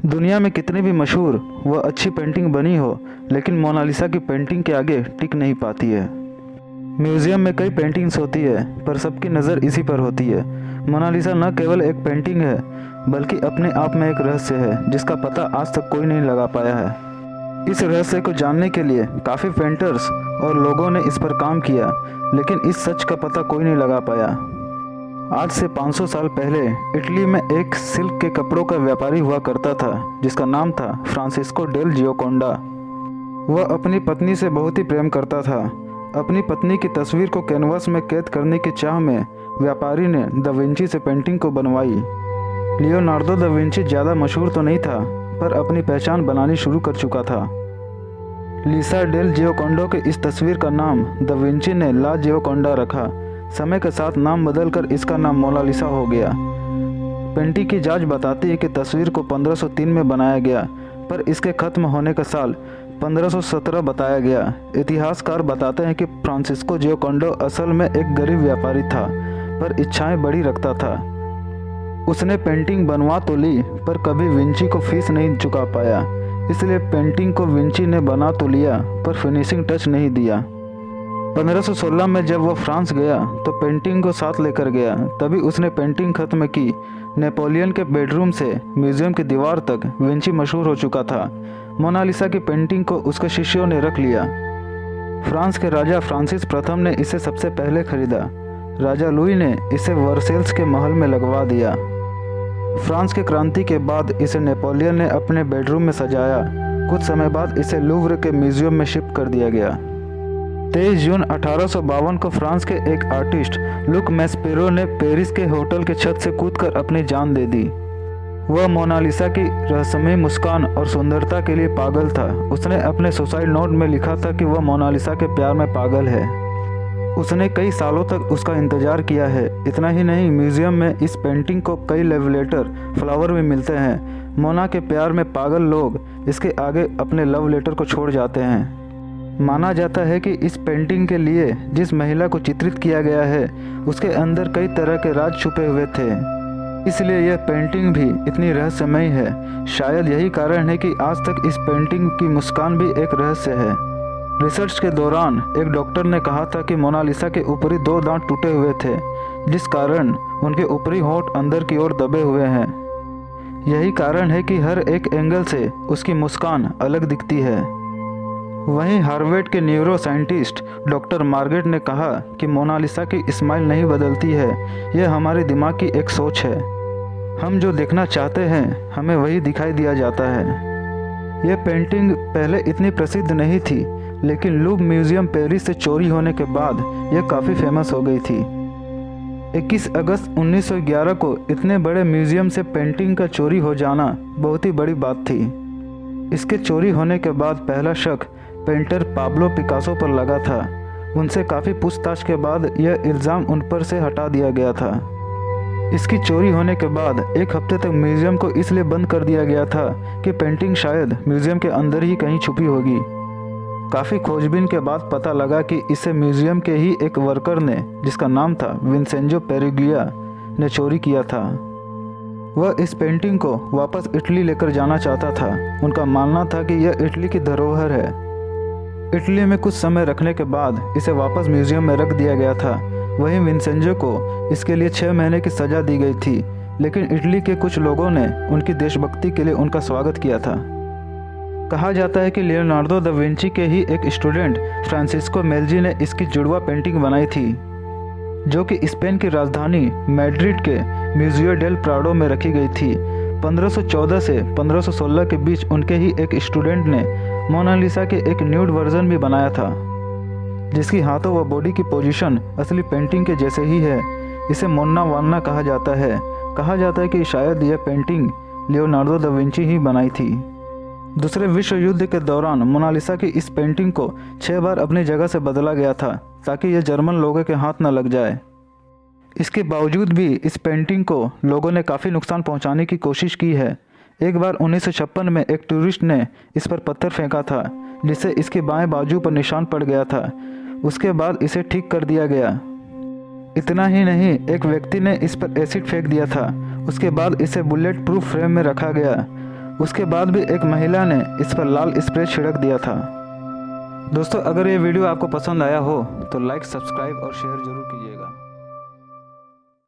दुनिया में कितनी भी मशहूर व अच्छी पेंटिंग बनी हो, लेकिन मोनालिसा की पेंटिंग के आगे टिक नहीं पाती है। म्यूज़ियम में कई पेंटिंग्स होती है, पर सबकी नज़र इसी पर होती है। मोनालिसा न केवल एक पेंटिंग है, बल्कि अपने आप में एक रहस्य है जिसका पता आज तक कोई नहीं लगा पाया है। इस रहस्य को जानने के लिए काफ़ी पेंटर्स और लोगों ने इस पर काम किया, लेकिन इस सच का पता कोई नहीं लगा पाया। आज से 500 साल पहले इटली में एक सिल्क के कपड़ों का व्यापारी हुआ करता था, जिसका नाम था फ्रांसिस्को डेल जियोकोंडा। वह अपनी पत्नी से बहुत ही प्रेम करता था। अपनी पत्नी की तस्वीर को कैनवास में कैद करने की चाह में व्यापारी ने दा विंची से पेंटिंग को बनवाई। लियोनार्डो दा विंची ज़्यादा मशहूर तो नहीं था, पर अपनी पहचान बनानी शुरू कर चुका था। लिसा डेल जियोकोंडो के इस तस्वीर का नाम दा विंची ने ला जियोकोंडा रखा। समय के साथ नाम बदलकर इसका नाम मोनालिसा हो गया। पेंटिंग की जांच बताती है कि तस्वीर को 1503 में बनाया गया, पर इसके खत्म होने का साल 1517 बताया गया। इतिहासकार बताते हैं कि फ्रांसिस्को जियोकोंडो असल में एक गरीब व्यापारी था, पर इच्छाएं बड़ी रखता था। उसने पेंटिंग बनवा तो ली, पर कभी विंची को फीस नहीं चुका पाया। इसलिए पेंटिंग को विंची ने बना तो लिया, पर फिनिशिंग टच नहीं दिया। 1516 में जब वह फ्रांस गया तो पेंटिंग को साथ लेकर गया। तभी उसने पेंटिंग खत्म की। नेपोलियन के बेडरूम से म्यूजियम की दीवार तक विंची मशहूर हो चुका था। मोनालिसा की पेंटिंग को उसके शिष्यों ने रख लिया। फ्रांस के राजा फ्रांसिस प्रथम ने इसे सबसे पहले खरीदा। राजा लुई ने इसे वर्सेल्स के महल में लगवा दिया। फ्रांस की क्रांति के बाद इसे नेपोलियन ने अपने बेडरूम में सजाया। कुछ समय बाद इसे लूव्र के म्यूजियम में शिफ्ट कर दिया गया। 23 जून 1852 को फ्रांस के एक आर्टिस्ट लुक मैस्पेरो ने पेरिस के होटल के छत से कूदकर अपनी जान दे दी। वह मोनालिसा की रहस्यमयी मुस्कान और सुंदरता के लिए पागल था। उसने अपने सुसाइड नोट में लिखा था कि वह मोनालिसा के प्यार में पागल है। उसने कई सालों तक उसका इंतजार किया है। इतना ही नहीं, म्यूजियम में इस पेंटिंग को कई लव लेटर फ्लावर भी मिलते हैं। मोना के प्यार में पागल लोग इसके आगे अपने लव लेटर को छोड़ जाते हैं। माना जाता है कि इस पेंटिंग के लिए जिस महिला को चित्रित किया गया है, उसके अंदर कई तरह के राज छुपे हुए थे। इसलिए यह पेंटिंग भी इतनी रहस्यमयी है। शायद यही कारण है कि आज तक इस पेंटिंग की मुस्कान भी एक रहस्य है। रिसर्च के दौरान एक डॉक्टर ने कहा था कि मोनालिसा के ऊपरी 2 दांत टूटे हुए थे, जिस कारण उनके ऊपरी होंठ अंदर की ओर दबे हुए हैं। यही कारण है कि हर एक एंगल से उसकी मुस्कान अलग दिखती है। वहीं हार्वर्ड के न्यूरो साइंटिस्ट डॉक्टर मार्गेट ने कहा कि मोनालिसा की स्माइल नहीं बदलती है, यह हमारे दिमाग की एक सोच है। हम जो देखना चाहते हैं हमें वही दिखाई दिया जाता है। यह पेंटिंग पहले इतनी प्रसिद्ध नहीं थी, लेकिन लूव्र म्यूजियम पेरिस से चोरी होने के बाद यह काफ़ी फेमस हो गई थी। 21 अगस्त 1911 को इतने बड़े म्यूजियम से पेंटिंग का चोरी हो जाना बहुत ही बड़ी बात थी। इसके चोरी होने के बाद पहला शक पेंटर पाब्लो पिकासो पर लगा था। उनसे काफ़ी पूछताछ के बाद यह इल्ज़ाम उन पर से हटा दिया गया था। इसकी चोरी होने के बाद 1 हफ्ते तक म्यूज़ियम को इसलिए बंद कर दिया गया था कि पेंटिंग शायद म्यूज़ियम के अंदर ही कहीं छुपी होगी। काफ़ी खोजबीन के बाद पता लगा कि इसे म्यूज़ियम के ही एक वर्कर ने, जिसका नाम था विंसेंजो पेरिग्लिया, ने चोरी किया था। वह इस पेंटिंग को वापस इटली लेकर जाना चाहता था। उनका मानना था कि यह इटली की धरोहर है। इटली में कुछ समय रखने के बाद इसे वापस म्यूजियम में रख दिया गया था। वहीं विंसेंजो को इसके लिए 6 महीने की सज़ा दी गई थी, लेकिन इटली के कुछ लोगों ने उनकी देशभक्ति के लिए उनका स्वागत किया था। कहा जाता है कि लियोनार्डो दा विंची के ही एक स्टूडेंट फ्रांसिस्को मेल्जी ने इसकी जुड़वा पेंटिंग बनाई थी, जो कि स्पेन की राजधानी मैड्रिड के म्यूजियो डेल प्राडो में रखी गई थी। 1514 से 1516 के बीच उनके ही एक स्टूडेंट ने मोनालिसा के एक न्यूड वर्जन भी बनाया था, जिसकी हाथों व बॉडी की पोजीशन असली पेंटिंग के जैसे ही है। इसे मोन्ना वान्ना कहा जाता है। कहा जाता है कि शायद यह पेंटिंग लियोनार्डो दा विंची ही बनाई थी। दूसरे विश्व युद्ध के दौरान मोनालिसा की इस पेंटिंग को 6 बार अपनी जगह से बदला गया था, ताकि यह जर्मन लोगों के हाथ न लग जाए। इसके बावजूद भी इस पेंटिंग को लोगों ने काफ़ी नुकसान पहुंचाने की कोशिश की है। एक बार 1956 में एक टूरिस्ट ने इस पर पत्थर फेंका था, जिससे इसके बाएं बाजू पर निशान पड़ गया था। उसके बाद इसे ठीक कर दिया गया। इतना ही नहीं, एक व्यक्ति ने इस पर एसिड फेंक दिया था। उसके बाद इसे बुलेट प्रूफ फ्रेम में रखा गया। उसके बाद भी एक महिला ने इस पर लाल स्प्रे छिड़क दिया था। दोस्तों, अगर ये वीडियो आपको पसंद आया हो तो लाइक, सब्सक्राइब और शेयर ज़रूर कीजिएगा।